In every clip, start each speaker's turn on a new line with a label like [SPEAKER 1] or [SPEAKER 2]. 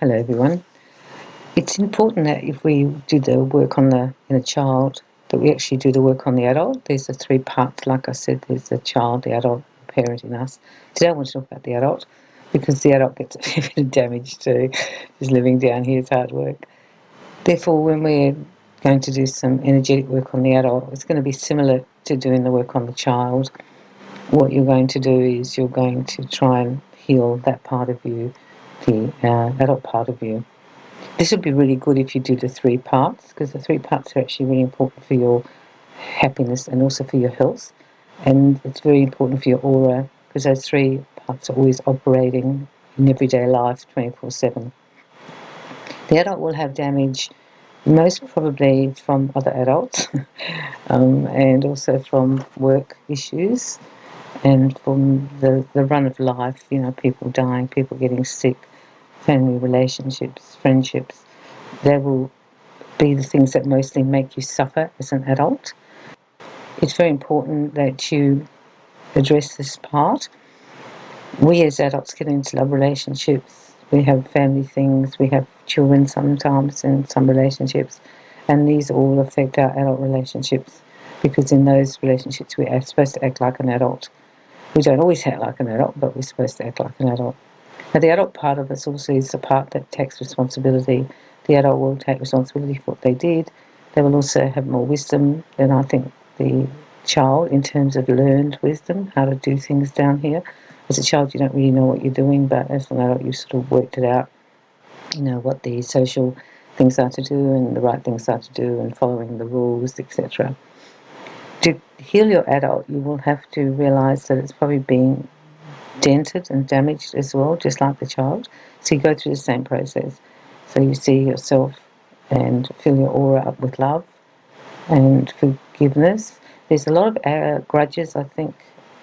[SPEAKER 1] Hello everyone. It's important that if we do the work on the inner child, that we actually do the work on the adult. There's the three parts, like I said, there's the child, the adult, the parent in us. Today I want to talk about the adult, because the adult gets a fair bit of damage too. Just living down here is hard work. Therefore, when we're going to do some energetic work on the adult, it's going to be similar to doing the work on the child. What you're going to do is you're going to try and heal that part of you, the adult part of you. This would be really good if you do the three parts, because the three parts are actually really important for your happiness and also for your health. And it's very important for your aura, because those three parts are always operating in everyday life 24/7. The adult will have damage most probably from other adults and also from work issues and from the run of life, people dying, people getting sick, family relationships, friendships. They will be the things that mostly make you suffer as an adult. It's very important that you address this part. We as adults get into love relationships, we have family things, we have children sometimes in some relationships, and these all affect our adult relationships, because in those relationships we are supposed to act like an adult. We don't always act like an adult, but we're supposed to act like an adult. Now, the adult part of us also is the part that takes responsibility. The adult will take responsibility for what they did. They will also have more wisdom than, I think, the child, in terms of learned wisdom, how to do things down here. As a child, you don't really know what you're doing, but as an adult, you sort of worked it out. You know what the social things are to do and the right things are to do, and following the rules, etc. To heal your adult, you will have to realise that it's probably been dented and damaged as well, just like the child. So you go through the same process. So you see yourself and fill your aura up with love and forgiveness. There's a lot of grudges, I think,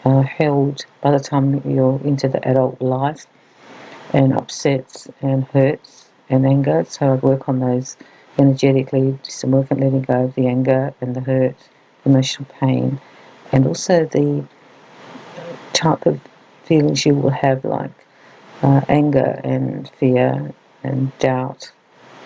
[SPEAKER 1] held by the time you're into the adult life, and upsets and hurts and anger. So I'd work on those energetically, just some work at letting go of the anger and the hurt, emotional pain, and also the type of feelings you will have, like anger and fear and doubt.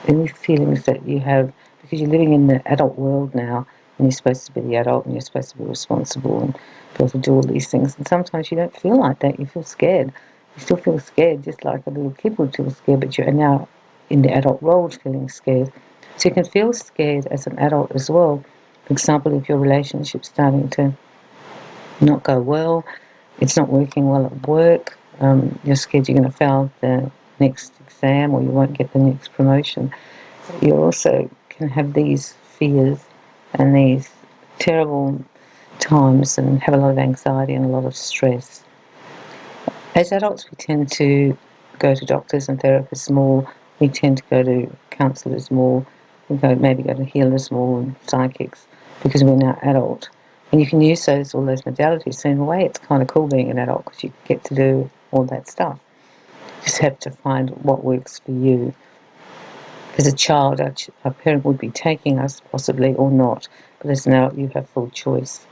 [SPEAKER 1] Any feelings that you have, because you're living in the adult world now, and you're supposed to be the adult and you're supposed to be responsible and be able to do all these things. And sometimes you don't feel like that. You feel scared. You still feel scared, just like a little kid would feel scared, but you're now in the adult world feeling scared. So you can feel scared as an adult as well. For example, if your relationship's starting to not go well, it's not working well at work, you're scared you're going to fail the next exam or you won't get the next promotion. You also can have these fears and these terrible times and have a lot of anxiety and a lot of stress. As adults, we tend to go to doctors and therapists more. We tend to go to counsellors more. We maybe go to healers more and psychics, because we're now adult. And you can use all those modalities. So in a way, it's kind of cool being an adult, because you get to do all that stuff. You just have to find what works for you. As a child, our parent would be taking us possibly or not, but as an adult, you have full choice.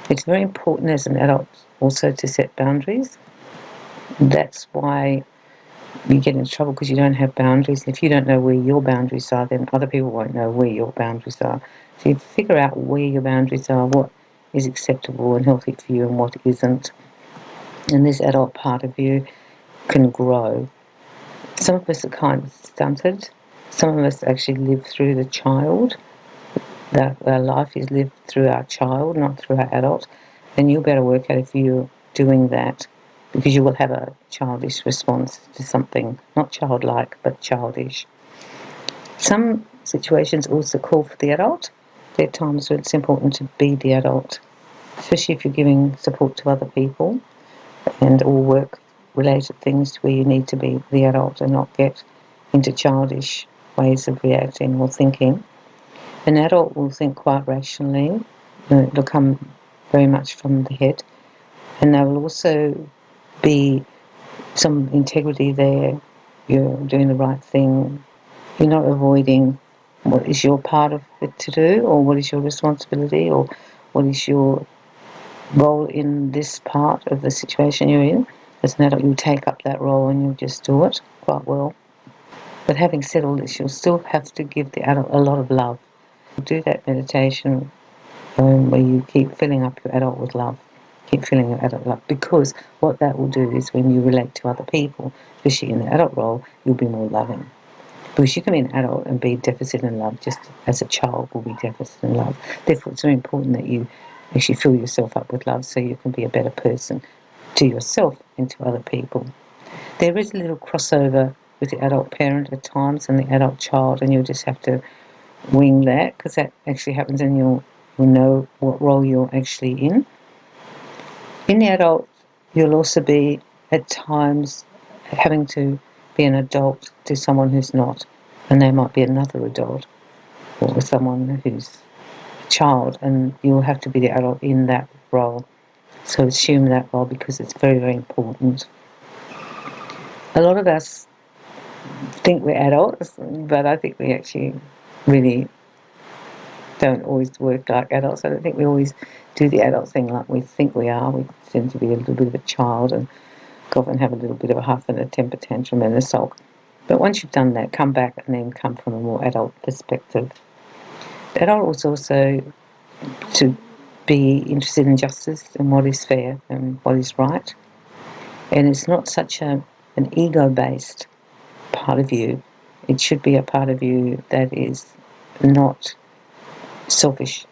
[SPEAKER 1] It's very important as an adult also to set boundaries. That's why you get into trouble, because you don't have boundaries. If you don't know where your boundaries are, then other people won't know where your boundaries are. So you figure out where your boundaries are, what is acceptable and healthy for you and what isn't. And this adult part of you can grow. Some of us are kind of stunted. Some of us actually live through the child. That our life is lived through our child, not through our adult. And you'll better work out if you're doing that, because you will have a childish response to something, not childlike, but childish. Some situations also call for the adult. There are times when it's important to be the adult, especially if you're giving support to other people and all work-related things where you need to be the adult and not get into childish ways of reacting or thinking. An adult will think quite rationally. It'll come very much from the head, and there will also be some integrity there. You're doing the right thing. You're not avoiding what is your part of it to do, or what is your responsibility, or what is your role in this part of the situation you're in. As an adult, you'll take up that role and you'll just do it quite well. But having said all this, you'll still have to give the adult a lot of love. Do that meditation where you keep filling up your adult with love. Keep filling your adult love, because what that will do is when you relate to other people, especially in the adult role, you'll be more loving. Because you can be an adult and be deficit in love, just as a child will be deficit in love. Therefore, it's very important that you actually fill yourself up with love so you can be a better person to yourself and to other people. There is a little crossover with the adult parent at times and the adult child, and you'll just have to wing that, because that actually happens, and you'll know what role you're actually in. In the adult, you'll also be at times having to be an adult to someone who's not, and they might be another adult, or someone who's a child, and you'll have to be the adult in that role. So assume that role, because it's very, very important. A lot of us think we're adults, but I think we actually really don't always work like adults. I don't think we always do the adult thing like we think we are. We tend to be a little bit of a child and go off and have a little bit of a huff and a temper tantrum and a sulk. But once you've done that, come back and then come from a more adult perspective. Adult is also to be interested in justice and what is fair and what is right. And it's not such an ego-based part of you. It should be a part of you that is not selfish.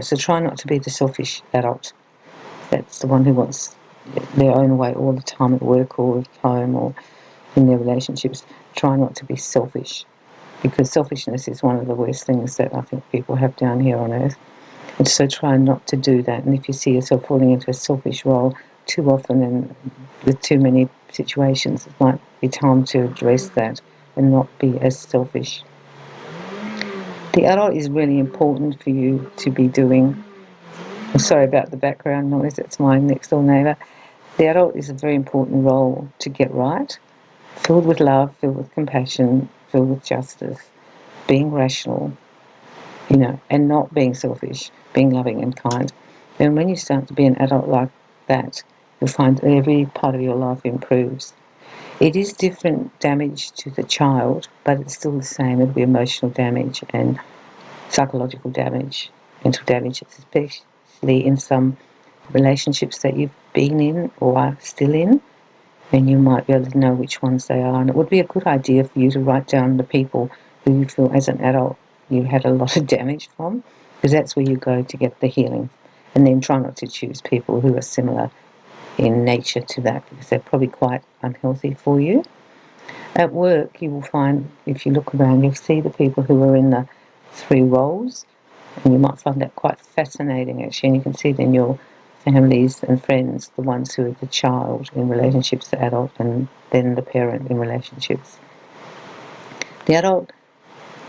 [SPEAKER 1] So try not to be the selfish adult. That's the one who wants their own way all the time at work or at home or in their relationships. Try not to be selfish, because selfishness is one of the worst things that I think people have down here on earth. And so try not to do that. And if you see yourself falling into a selfish role too often and with too many situations, it might be time to address that and not be as selfish. The adult is really important for you to be doing. I'm sorry about the background noise, it's my next door neighbour. The adult is a very important role to get right, filled with love, filled with compassion, filled with justice, being rational, and not being selfish, being loving and kind. And when you start to be an adult like that, you'll find every part of your life improves. It is different damage to the child, but it's still the same. It'll be emotional damage and psychological damage, mental damage, especially in some relationships that you've been in or are still in, and you might be able to know which ones they are. And it would be a good idea for you to write down the people who you feel as an adult you had a lot of damage from, because that's where you go to get the healing. And then try not to choose people who are similar in nature to that, because they're probably quite unhealthy for you. At work, you will find, if you look around, you'll see the people who are in the 3 roles, and you might find that quite fascinating, actually. And you can see it in your families and friends, the ones who are the child in relationships to adult, and then the parent in relationships. The adult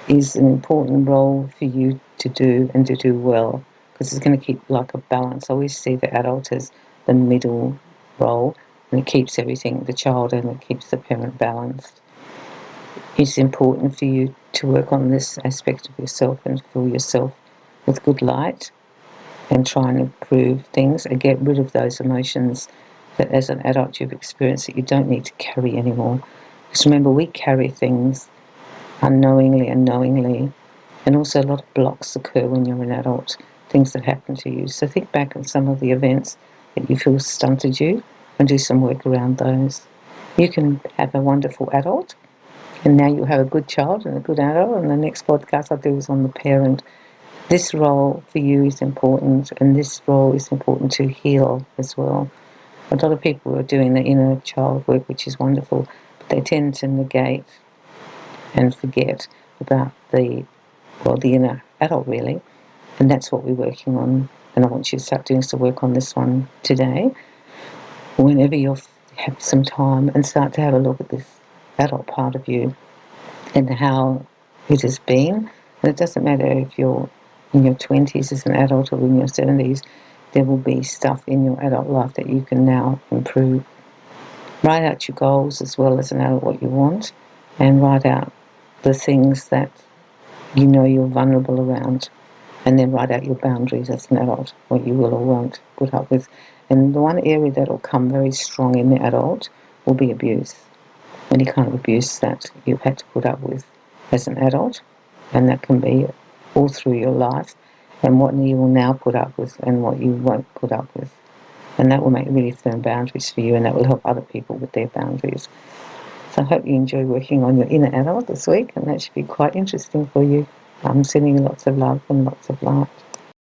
[SPEAKER 1] is an important role for you to do, and to do well, because it's going to keep like a balance. I always see the adult as the middle role, and it keeps everything, the child, and it keeps the parent balanced. It's important for you to work on this aspect of yourself and fill yourself with good light and try and improve things and get rid of those emotions that as an adult you've experienced that you don't need to carry anymore. Because remember, we carry things unknowingly and knowingly, and also a lot of blocks occur when you're an adult, things that happen to you. So think back on some of the events that you feel stunted you and do some work around those. You can have a wonderful adult, and now you have a good child and a good adult, and the next podcast I'll do is on the parent. This role for you is important, and this role is important to heal as well. A lot of people are doing the inner child work, which is wonderful, but they tend to negate and forget about the inner adult, really. And that's what we're working on, and I want you to start doing some work on this one today, whenever you have some time, and start to have a look at this adult part of you and how it has been. And it doesn't matter if you're in your 20s as an adult or in your 70s, there will be stuff in your adult life that you can now improve. Write out your goals as well as an adult, what you want, and write out the things that you know you're vulnerable around, and then write out your boundaries as an adult, what you will or won't put up with. And the one area that will come very strong in the adult will be abuse. any kind of abuse that you've had to put up with as an adult, and that can be all through your life, and what you will now put up with and what you won't put up with. And that will make really firm boundaries for you, and that will help other people with their boundaries. So I hope you enjoy working on your inner adult this week, and that should be quite interesting for you. I'm sending you lots of love and lots of light.